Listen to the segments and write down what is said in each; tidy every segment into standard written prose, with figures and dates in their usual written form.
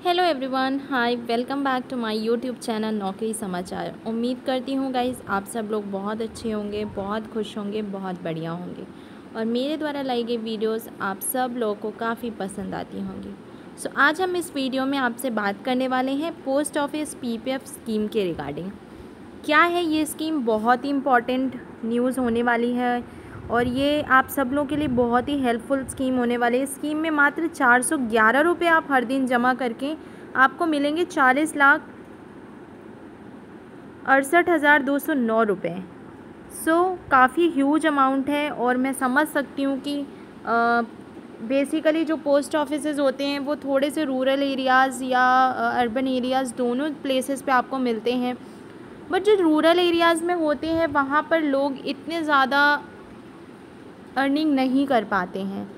Hello everyone, hi, welcome back to my YouTube channel नौकरी समाचार। उम्मीद करती हूँ गाइस आप सब लोग बहुत अच्छे होंगे, बहुत खुश होंगे, बहुत बढ़िया होंगे और मेरे द्वारा लाई गई वीडियोस आप सब लोगों को काफ़ी पसंद आती होंगी। सो आज हम इस वीडियो में आपसे बात करने वाले हैं पोस्ट ऑफिस पीपीएफ स्कीम के रिगार्डिंग। क्या है ये स्कीम? बहुत ही इम्पॉर्टेंट न्यूज़ होने वाली है और ये आप सब लोगों के लिए बहुत ही हेल्पफुल स्कीम होने वाली है। स्कीम में मात्र 411 रुपये आप हर दिन जमा करके आपको मिलेंगे 40,68,209 रुपये। काफ़ी ह्यूज अमाउंट है और मैं समझ सकती हूँ कि बेसिकली जो पोस्ट ऑफिसेज होते हैं वो थोड़े से रूरल एरियाज़ या अर्बन एरियाज़ दोनों प्लेसेस पे आपको मिलते हैं, बट जो रूरल एरियाज़ में होते हैं वहाँ पर लोग इतने ज़्यादा अर्निंग नहीं कर पाते हैं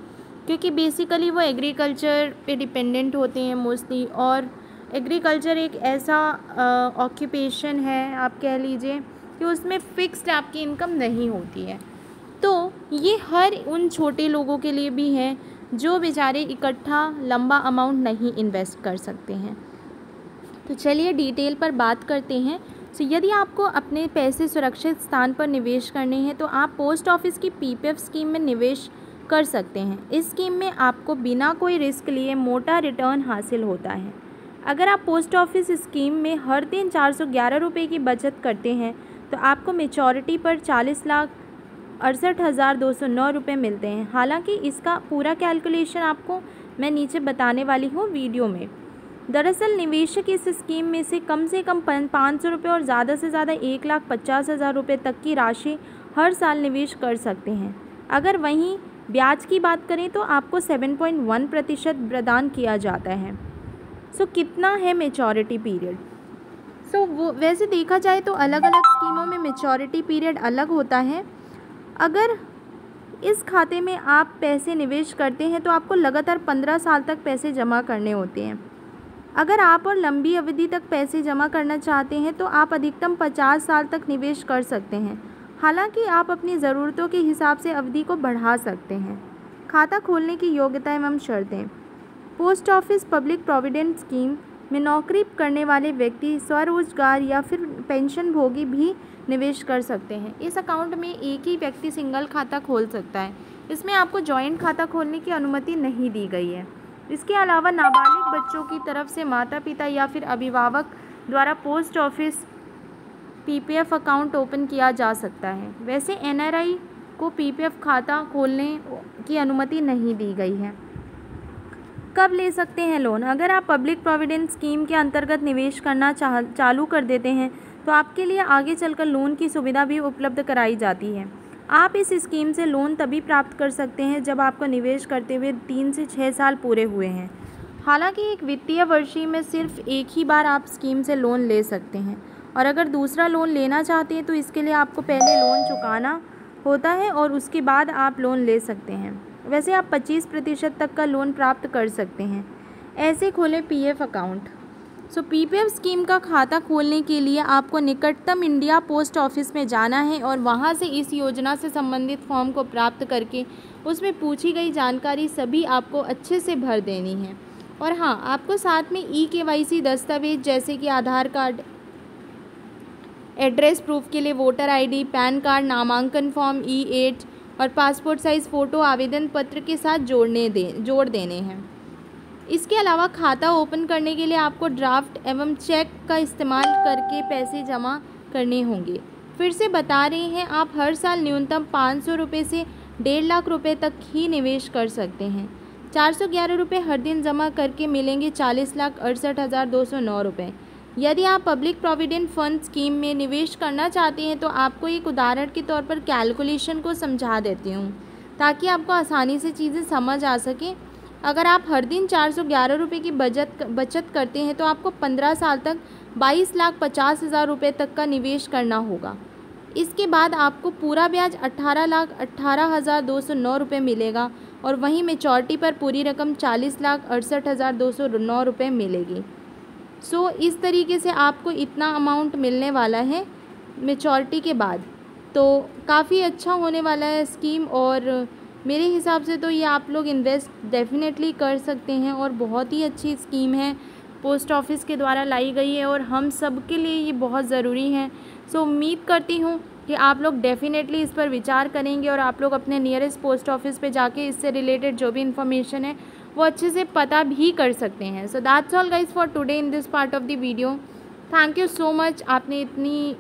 क्योंकि बेसिकली वो एग्रीकल्चर पे डिपेंडेंट होते हैं मोस्टली। और एग्रीकल्चर एक ऐसा ऑक्यूपेशन है, आप कह लीजिए कि उसमें फ़िक्स्ड आपकी इनकम नहीं होती है। तो ये हर उन छोटे लोगों के लिए भी है जो बेचारे इकट्ठा लंबा अमाउंट नहीं इन्वेस्ट कर सकते हैं। तो चलिए डिटेल पर बात करते हैं। यदि आपको अपने पैसे सुरक्षित स्थान पर निवेश करने हैं तो आप पोस्ट ऑफिस की पीपीएफ स्कीम में निवेश कर सकते हैं। इस स्कीम में आपको बिना कोई रिस्क लिए मोटा रिटर्न हासिल होता है। अगर आप पोस्ट ऑफिस स्कीम में हर दिन 411 रुपये की बचत करते हैं तो आपको मेचॉरिटी पर 40,68,209 रुपये मिलते हैं। हालांकि इसका पूरा कैलकुलेशन आपको मैं नीचे बताने वाली हूँ वीडियो में। दरअसल निवेशक इस स्कीम में से कम 500 रुपये और ज़्यादा से ज़्यादा 1,50,000 रुपये तक की राशि हर साल निवेश कर सकते हैं। अगर वहीं ब्याज की बात करें तो आपको 7.1% प्रदान किया जाता है। कितना है मेचॉरिटी पीरियड? वो वैसे देखा जाए तो अलग अलग स्कीमों में मेचॉरिटी पीरियड अलग होता है। अगर इस खाते में आप पैसे निवेश करते हैं तो आपको लगातार 15 साल तक पैसे जमा करने होते हैं। अगर आप और लंबी अवधि तक पैसे जमा करना चाहते हैं तो आप अधिकतम 50 साल तक निवेश कर सकते हैं। हालांकि आप अपनी ज़रूरतों के हिसाब से अवधि को बढ़ा सकते हैं। खाता खोलने की योग्यता एवं शर्तें। Post office public provident scheme में नौकरी करने वाले व्यक्ति स्वरोजगार या फिर पेंशन भोगी भी निवेश कर सकते हैं। इस अकाउंट में एक ही व्यक्ति सिंगल खाता खोल सकता है। इसमें आपको जॉइंट खाता खोलने की अनुमति नहीं दी गई है। इसके अलावा नाबालिग बच्चों की तरफ से माता पिता या फिर अभिभावक द्वारा post office PPF account open किया जा सकता है। वैसे एनआरआई को पीपीएफ खाता खोलने की अनुमति नहीं दी गई है। कब ले सकते हैं लोन? अगर आप पब्लिक प्रोविडेंट स्कीम के अंतर्गत निवेश करना चालू कर देते हैं तो आपके लिए आगे चलकर लोन की सुविधा भी उपलब्ध कराई जाती है। आप इस स्कीम से लोन तभी प्राप्त कर सकते हैं जब आपको निवेश करते हुए 3 से 6 साल पूरे हुए हैं। हालांकि एक वित्तीय वर्ष में सिर्फ एक ही बार आप स्कीम से लोन ले सकते हैं और अगर दूसरा लोन लेना चाहते हैं तो इसके लिए आपको पहले लोन चुकाना होता है और उसके बाद आप लोन ले सकते हैं। वैसे आप 25% तक का लोन प्राप्त कर सकते हैं। ऐसे खोलें पीएफ अकाउंट। पीपीएफ स्कीम का खाता खोलने के लिए आपको निकटतम इंडिया पोस्ट ऑफिस में जाना है और वहां से इस योजना से संबंधित फॉर्म को प्राप्त करके उसमें पूछी गई जानकारी सभी आपको अच्छे से भर देनी है। और हाँ, आपको साथ में ई-केवाईसी दस्तावेज जैसे कि आधार कार्ड, एड्रेस प्रूफ के लिए वोटर आईडी, पैन कार्ड, नामांकन फॉर्म E8 और पासपोर्ट साइज़ फ़ोटो आवेदन पत्र के साथ जोड़ देने हैं। इसके अलावा खाता ओपन करने के लिए आपको ड्राफ्ट एवं चेक का इस्तेमाल करके पैसे जमा करने होंगे। फिर से बता रहे हैं, आप हर साल न्यूनतम 500 रुपये से 1.5 लाख रुपये तक ही निवेश कर सकते हैं। 411 रुपये हर दिन जमा करके मिलेंगे 40,68,209 रुपये। यदि आप पब्लिक प्रोविडेंट फंड स्कीम में निवेश करना चाहते हैं तो आपको एक उदाहरण के तौर पर कैलकुलेशन को समझा देती हूँ ताकि आपको आसानी से चीज़ें समझ आ सकें। अगर आप हर दिन 411 रुपये की बचत करते हैं तो आपको 15 साल तक 22,50,000 रुपये तक का निवेश करना होगा। इसके बाद आपको पूरा ब्याज 18,18,209 रुपये मिलेगा और वहीं मेचॉरिटी पर पूरी रकम 40,68,209 रुपये मिलेगी। इस तरीके से आपको इतना अमाउंट मिलने वाला है मेचॉरिटी के बाद। तो काफ़ी अच्छा होने वाला है स्कीम और मेरे हिसाब से तो ये आप लोग इन्वेस्ट डेफिनेटली कर सकते हैं और बहुत ही अच्छी स्कीम है। पोस्ट ऑफिस के द्वारा लाई गई है और हम सब के लिए ये बहुत ज़रूरी है। सो उम्मीद करती हूँ कि आप लोग डेफ़िनेटली इस पर विचार करेंगे और आप लोग अपने नियरेस्ट पोस्ट ऑफिस पे जाके इससे रिलेटेड जो भी इन्फॉर्मेशन है वो अच्छे से पता भी कर सकते हैं। So that's all guys for today in this part of the video. Thank you so much, आपने इतनी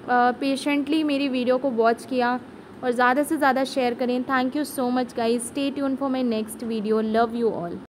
पेशेंटली मेरी वीडियो को वॉच किया और ज़्यादा से ज़्यादा शेयर करें। Thank you so much guys, stay tune for my next video. Love you all.